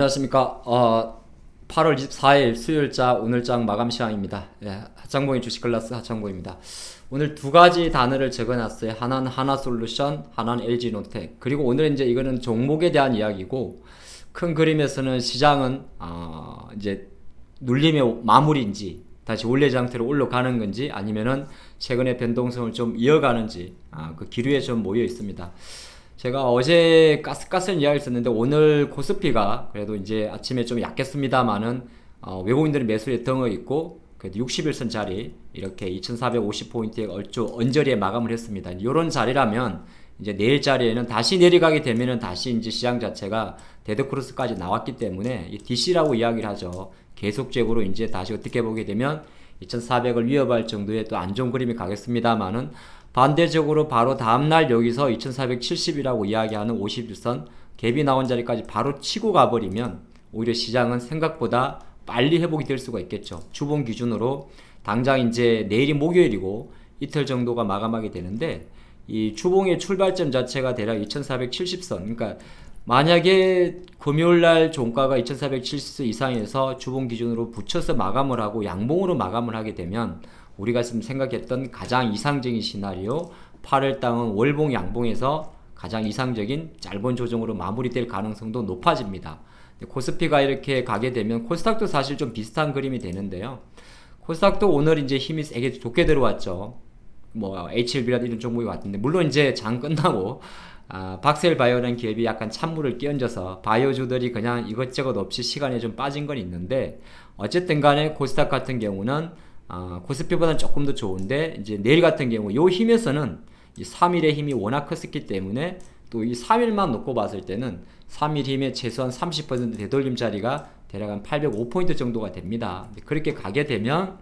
안녕하십니까. 8월 24일 수요일자 오늘장 마감 시간입니다. 하창봉의 주식 클래스 하창봉입니다. 오늘 두 가지 단어를 적어놨어요. 하나는 하나솔루션, 하나는 LG노텍. 그리고 오늘 이제 이거는 종목에 대한 이야기고, 큰 그림에서는 시장은 이제 눌림의 마무리인지 다시 원래 상태로 올라가는 건지 아니면은 최근의 변동성을 좀 이어가는지 그 기류에 좀 모여 있습니다. 제가 어제 가스가스는 이야기를 썼는데 오늘 코스피가 그래도 이제 아침에 좀 약했습니다만은 외국인들이 매수에 등어 있고 그래도 60일선 자리 이렇게 2450포인트에 얼추 언저리에 마감을 했습니다. 이런 자리라면 이제 내일 자리에는 다시 내려가게 되면은 다시 이제 시장 자체가 데드크로스까지 나왔기 때문에 이 DC라고 이야기를 하죠. 계속적으로 이제 다시 어떻게 보게 되면 2400을 위협할 정도의 또 안 좋은 그림이 가겠습니다만은 반대적으로 바로 다음날 여기서 2470이라고 이야기하는 51선 갭이 나온 자리까지 바로 치고 가버리면 오히려 시장은 생각보다 빨리 회복이 될 수가 있겠죠. 주봉 기준으로 당장 이제 내일이 목요일이고 이틀 정도가 마감하게 되는데 이 주봉의 출발점 자체가 대략 2470선, 그러니까 만약에 금요일날 종가가 2470선 이상에서 주봉 기준으로 붙여서 마감을 하고 양봉으로 마감을 하게 되면 우리가 지금 생각했던 가장 이상적인 시나리오 8일당은 월봉 양봉에서 가장 이상적인 짧은 조정으로 마무리될 가능성도 높아집니다. 코스피가 이렇게 가게 되면 코스닥도 사실 좀 비슷한 그림이 되는데요. 코스닥도 오늘 이제 힘이 세게 좋게 들어왔죠. 뭐 HLB라든 이런 종목이 왔는데 물론 이제 장 끝나고 박셀 바이오라는 기업이 약간 찬물을 끼얹어서 바이오주들이 그냥 이것저것 없이 시간에 좀 빠진 건 있는데 어쨌든 간에 코스닥 같은 경우는 코스피보다는 조금 더 좋은데 이제 내일 같은 경우 요 힘에서는 이 3일의 힘이 워낙 컸었기 때문에 또 이 3일만 놓고 봤을 때는 3일 힘의 최소한 30% 되돌림 자리가 대략 한 805포인트 정도가 됩니다. 그렇게 가게 되면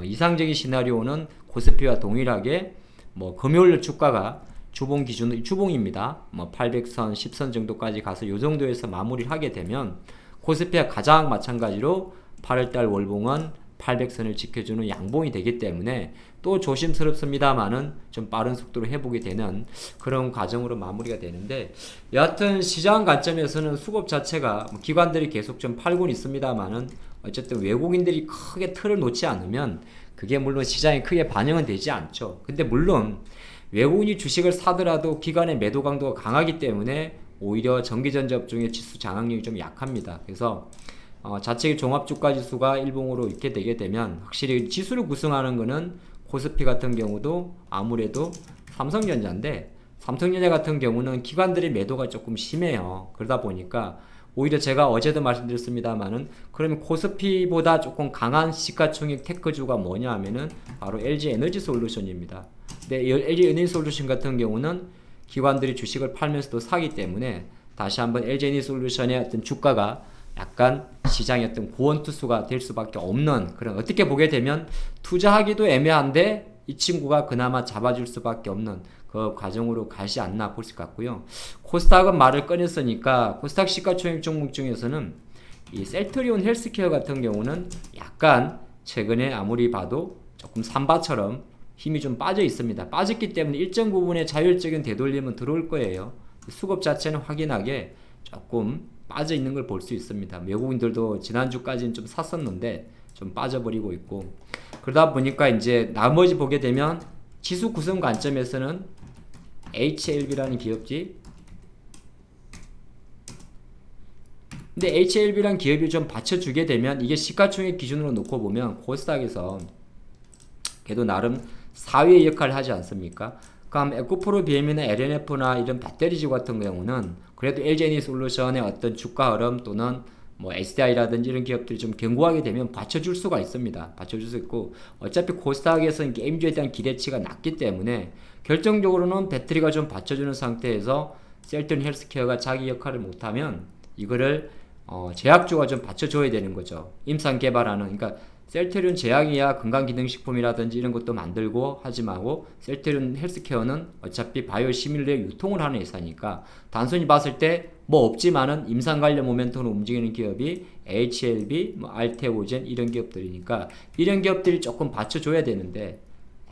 이상적인 시나리오는 코스피와 동일하게 뭐 금요일 주가가 주봉 기준으로 주봉입니다. 뭐 800선, 10선 정도까지 가서 요 정도에서 마무리를 하게 되면 코스피와 가장 마찬가지로 8월달 월봉은 800선을 지켜주는 양봉이 되기 때문에 또 조심스럽습니다만은 좀 빠른 속도로 회복이 되는 그런 과정으로 마무리가 되는데 여하튼 시장 관점에서는 수급 자체가 기관들이 계속 좀 팔고는 있습니다만은 어쨌든 외국인들이 크게 틀을 놓지 않으면 그게 물론 시장에 크게 반영은 되지 않죠. 근데 물론 외국인이 주식을 사더라도 기관의 매도 강도가 강하기 때문에 오히려 정기전자업종의 지수 장악력이 좀 약합니다. 그래서 자체 종합주가지수가 일봉으로 있게 되게 되면 확실히 지수를 구성하는 거는 코스피 같은 경우도 아무래도 삼성전자인데 삼성전자 같은 경우는 기관들의 매도가 조금 심해요. 그러다 보니까 오히려 제가 어제도 말씀드렸습니다만은 그러면 코스피보다 조금 강한 시가총액 테크주가 뭐냐 하면은 바로 LG에너지솔루션입니다. 근데 LG에너지솔루션 같은 경우는 기관들이 주식을 팔면서도 사기 때문에 다시 한번 LG에너지솔루션의 어떤 주가가 약간 시장의 어떤 고원투수가 될 수밖에 없는 그런 어떻게 보게 되면 투자하기도 애매한데 이 친구가 그나마 잡아줄 수밖에 없는 그 과정으로 가지 않나 볼 수 같고요. 코스닥은 말을 꺼냈으니까 코스닥 시가총액 종목 중에서는 이 셀트리온 헬스케어 같은 경우는 약간 최근에 아무리 봐도 조금 삼바처럼 힘이 좀 빠져 있습니다. 빠졌기 때문에 일정 부분의 자율적인 되돌림은 들어올 거예요. 수급 자체는 확인하게 조금 빠져 있는 걸 볼 수 있습니다. 외국인들도 지난주까지는 좀 샀었는데 좀 빠져버리고 있고 그러다 보니까 이제 나머지 보게 되면 지수 구성 관점에서는 HLB라는 기업지 근데 HLB라는 기업이 좀 받쳐주게 되면 이게 시가총액 기준으로 놓고 보면 코스닥에서 걔도 나름 4위의 역할을 하지 않습니까? 그럼 에코프로 BM이나 LNF나 이런 배터리주 같은 경우는 그래도 LG에너지솔루션의 어떤 주가 흐름 또는 뭐 SDI라든지 이런 기업들이 좀 견고하게 되면 받쳐줄 수가 있습니다. 받쳐줄 수 있고 어차피 코스닥에서는 게임주에 대한 기대치가 낮기 때문에 결정적으로는 배터리가 좀 받쳐주는 상태에서 셀트리온 헬스케어가 자기 역할을 못하면 이거를 제약주가 좀 받쳐줘야 되는 거죠. 임상 개발하는 그러니까 셀트리온 제약이야 건강기능식품이라든지 이런 것도 만들고 하지 말고 셀트리온 헬스케어는 어차피 바이오 시밀러에 유통을 하는 회사니까 단순히 봤을 때 뭐 없지만은 임상 관련 모멘텀으로 움직이는 기업이 HLB, 뭐 알테오젠 이런 기업들이니까 이런 기업들이 조금 받쳐줘야 되는데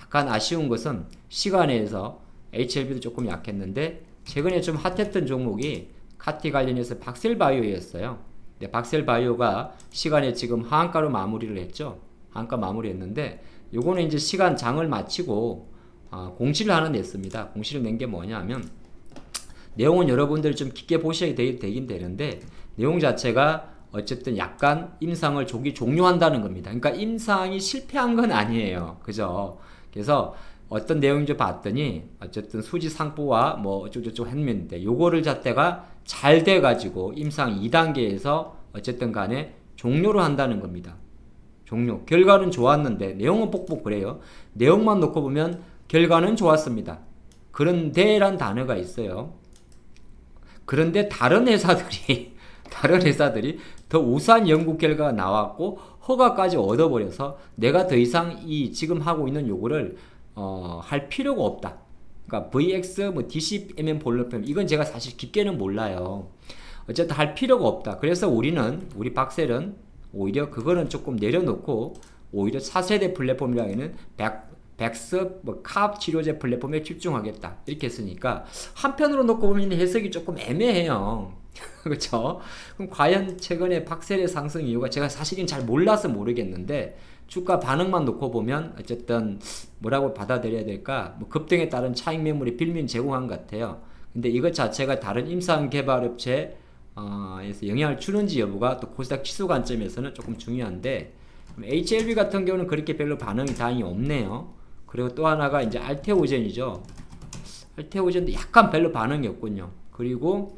약간 아쉬운 것은 시간에서 HLB도 조금 약했는데 최근에 좀 핫했던 종목이 카티 관련해서 박셀바이오였어요. 네, 박셀바이오가 시간에 지금 하한가로 마무리를 했죠. 하한가 마무리했는데 요거는 이제 시간 장을 마치고 공시를 하나 냈습니다. 공시를 낸 게 뭐냐면 내용은 여러분들이 좀 깊게 보셔야 되긴 되는데 내용 자체가 어쨌든 약간 임상을 조기 종료한다는 겁니다. 그러니까 임상이 실패한 건 아니에요. 그죠? 그래서 어떤 내용인지 봤더니 어쨌든 수지 상부와 뭐 어쩌고저쩌고 했는데 요거를 자체가 잘 돼가지고 임상 2단계에서 어쨌든 간에 종료를 한다는 겁니다. 종료. 결과는 좋았는데 내용은 꼭꼭 그래요. 내용만 놓고 보면 결과는 좋았습니다. 그런데란 단어가 있어요. 그런데 다른 회사들이 더 우수한 연구 결과가 나왔고 허가까지 얻어버려서 내가 더 이상 이 지금 하고 있는 요거를 할 필요가 없다. 그러니까 VX 뭐 DCMM 볼로펜 이건 제가 사실 깊게는 몰라요. 어쨌든 할 필요가 없다. 그래서 우리 박셀은 오히려 그거는 조금 내려놓고 오히려 4세대 플랫폼이라는 백스 캅 치료제 플랫폼에 집중하겠다 이렇게 했으니까 한편으로 놓고 보면 해석이 조금 애매해요. 그렇죠? 그럼 과연 최근에 박셀의 상승 이유가 제가 사실은 잘 몰라서 모르겠는데 주가 반응만 놓고 보면 어쨌든 뭐라고 받아들여야 될까? 뭐 급등에 따른 차익 매물이 빌민 제공한 것 같아요. 근데 이것 자체가 다른 임상 개발 업체에서 영향을 주는지 여부가 또 코스닥 지수 관점에서는 조금 중요한데 HLB 같은 경우는 그렇게 별로 반응이 다행히 없네요. 그리고 또 하나가 이제 알테오젠이죠. 알테오젠도 약간 별로 반응이 없군요. 그리고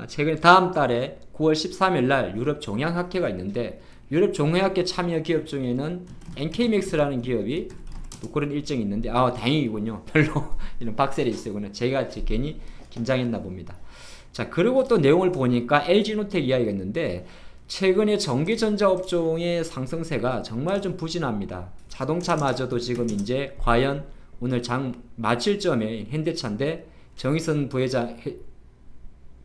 최근에 다음 달에 9월 13일 날 유럽 종양학회가 있는데 유럽 종양학회 참여 기업 중에는 NK맥스라는 기업이 또 그런 일정이 있는데 다행이군요. 별로 이런 박셀이 있어요. 제가 괜히 긴장했나 봅니다. 자, 그리고 또 내용을 보니까 LG노텍 이야기가 있는데 최근에 전기전자 업종의 상승세가 정말 좀 부진합니다. 자동차마저도 지금 이제 과연 오늘 장 마칠 점에 현대차인데 정의선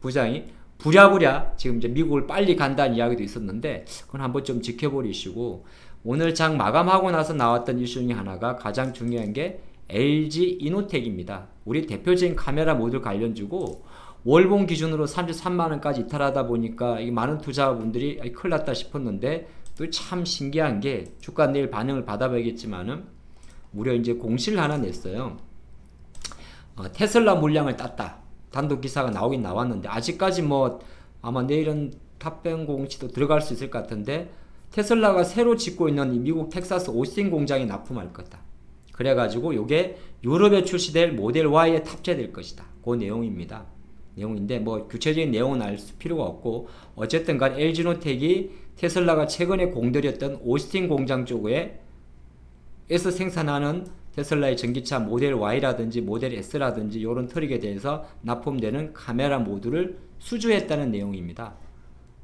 부장이 부랴부랴 지금 이제 미국을 빨리 간다는 이야기도 있었는데 그건 한번 좀 지켜보시고 오늘 장 마감하고 나서 나왔던 이슈 중에 하나가 가장 중요한 게 LG 이노텍입니다. 우리 대표적인 카메라 모듈 관련주고 월봉 기준으로 33만원까지 이탈하다 보니까 이 많은 투자분들이 큰일 났다 싶었는데 또 참 신기한 게 주가 내일 반응을 받아봐야겠지만은 무려 이제 공시를 하나 냈어요. 테슬라 물량을 땄다. 단독 기사가 나오긴 나왔는데 아직까지 뭐 아마 내일은 답변 공시도 들어갈 수 있을 것 같은데 테슬라가 새로 짓고 있는 미국 텍사스 오스틴 공장에 납품할 거다. 그래가지고 요게 유럽에 출시될 모델 Y에 탑재될 것이다. 그 내용입니다. 내용인데 뭐 구체적인 내용은 알 필요가 없고 어쨌든 간 LG노텍이 테슬라가 최근에 공들였던 오스틴 공장 쪽에서 생산하는 테슬라의 전기차 모델 Y라든지 모델 S라든지 이런 트럭에 대해서 납품되는 카메라 모듈을 수주했다는 내용입니다.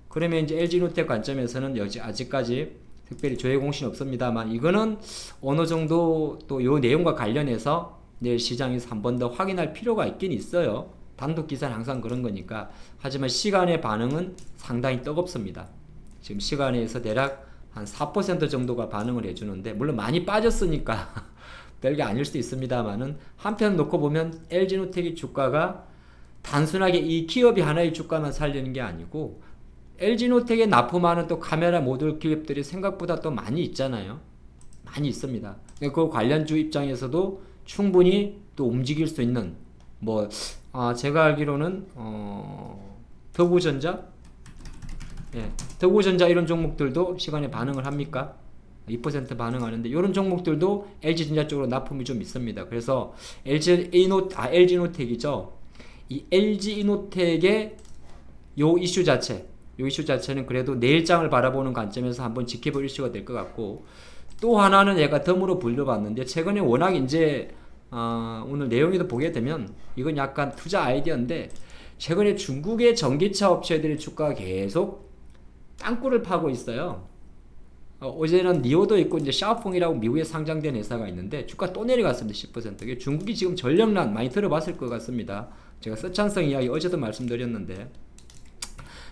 그러면 이제 LG노텍 관점에서는 아직까지 특별히 조회 공시는 없습니다만 이거는 어느 정도 또 이 내용과 관련해서 내일 시장에서 한 번 더 확인할 필요가 있긴 있어요. 단독 기사는 항상 그런 거니까. 하지만 시간의 반응은 상당히 뜨겁습니다. 지금 시간에서 대략 한 4% 정도가 반응을 해주는데 물론 많이 빠졌으니까 별게 아닐 수도 있습니다만은 한편 놓고 보면 LG노텍의 주가가 단순하게 이 기업이 하나의 주가만 살리는 게 아니고 LG노텍에 납품하는 또 카메라 모듈 기업들이 생각보다 또 많이 있잖아요. 많이 있습니다. 그 관련주 입장에서도 충분히 또 움직일 수 있는 제가 알기로는 더구전자 더구전자 이런 종목들도 시간에 반응을 합니까? 2% 반응하는데 이런 종목들도 LG전자 쪽으로 납품이 좀 있습니다. 그래서 LG노텍이죠. 이 LG이노텍의 요 이슈 자체는 그래도 내일장을 바라보는 관점에서 한번 지켜볼 이슈가 될 것 같고 또 하나는 얘가 덤으로 불려봤는데 최근에 워낙 이제 오늘 내용에도 보게 되면 이건 약간 투자 아이디어인데 최근에 중국의 전기차 업체들의 주가가 계속 땅굴을 파고 있어요. 어제는 니오도 있고 이제 샤오펑이라고 미국에 상장된 회사가 있는데 주가 또 내려갔습니다. 10%. 중국이 지금 전력난 많이 들어봤을 것 같습니다. 제가 서창성 이야기 어제도 말씀드렸는데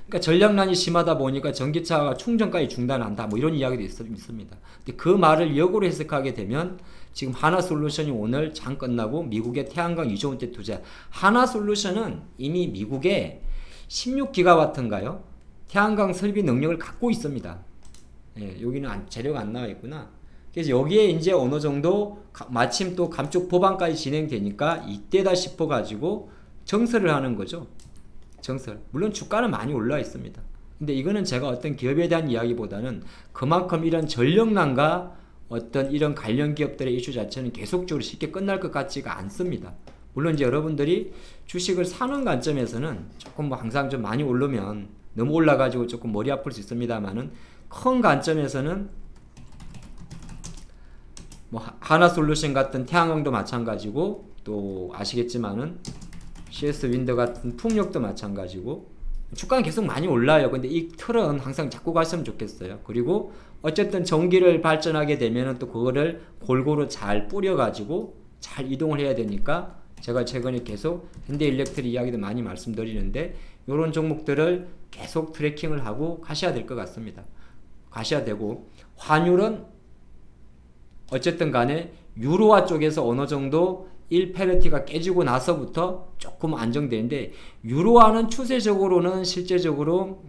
그러니까 전력난이 심하다 보니까 전기차가 충전까지 중단한다 뭐 이런 이야기도 있습니다. 근데 그 말을 역으로 해석하게 되면 지금 하나솔루션이 오늘 장 끝나고 미국의 태양광 2조 원대 투자 하나솔루션은 이미 미국에 16기가와트인가요? 태양광 설비 능력을 갖고 있습니다. 예, 여기는 재료가 안 나와 있구나. 그래서 여기에 이제 어느 정도 마침 또 감축 보방까지 진행되니까 이때다 싶어 가지고 정설을 하는 거죠. 정설. 물론 주가는 많이 올라 있습니다. 근데 이거는 제가 어떤 기업에 대한 이야기보다는 그만큼 이런 전력난과 어떤 이런 관련 기업들의 이슈 자체는 계속적으로 쉽게 끝날 것 같지가 않습니다. 물론 이제 여러분들이 주식을 사는 관점에서는 조금 뭐 항상 좀 많이 오르면 너무 올라가지고 조금 머리 아플 수 있습니다만은 큰 관점에서는 뭐 하나솔루션 같은 태양광도 마찬가지고 또 아시겠지만은 CS 윈드 같은 풍력도 마찬가지고 주가는 계속 많이 올라요. 근데 이 틀은 항상 잡고 갔으면 좋겠어요. 그리고 어쨌든 전기를 발전하게 되면은 또 그거를 골고루 잘 뿌려가지고 잘 이동을 해야 되니까 제가 최근에 계속 현대일렉트릭 이야기도 많이 말씀드리는데 이런 종목들을 계속 트래킹을 하고 가셔야 될 것 같습니다. 가셔야 되고 환율은 어쨌든 간에 유로화 쪽에서 어느 정도 1페리티가 깨지고 나서부터 조금 안정되는데 유로화는 추세적으로는 실제적으로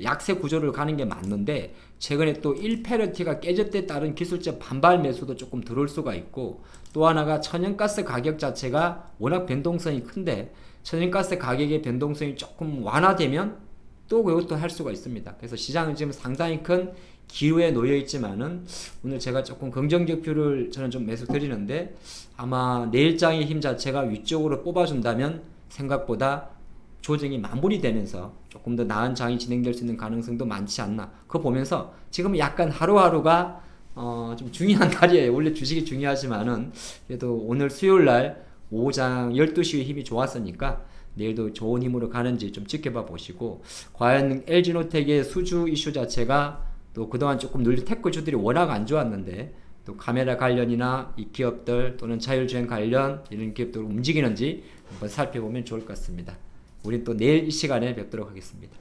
약세 구조를 가는 게 맞는데 최근에 또 1페리티가 깨졌에 따른 기술적 반발 매수도 조금 들어올 수가 있고 또 하나가 천연가스 가격 자체가 워낙 변동성이 큰데 천연가스 가격의 변동성이 조금 완화되면 또 그것도 할 수가 있습니다. 그래서 시장은 지금 상당히 큰 기회에 놓여 있지만은 오늘 제가 조금 긍정적 뷰를 저는 좀 매수 드리는데 아마 내일장의 힘 자체가 위쪽으로 뽑아준다면 생각보다 조정이 마무리되면서 조금 더 나은 장이 진행될 수 있는 가능성도 많지 않나. 그거 보면서 지금 약간 하루하루가 좀 중요한 날이에요. 원래 주식이 중요하지만은 그래도 오늘 수요일날 오후장 12시에 힘이 좋았으니까 내일도 좋은 힘으로 가는지 좀 지켜봐 보시고 과연 LG노텍의 수주 이슈 자체가 또 그동안 조금 눌린 테크주들이 워낙 안 좋았는데 또 카메라 관련이나 이 기업들 또는 자율주행 관련 이런 기업들 움직이는지 한번 살펴보면 좋을 것 같습니다. 우린 또 내일 이 시간에 뵙도록 하겠습니다.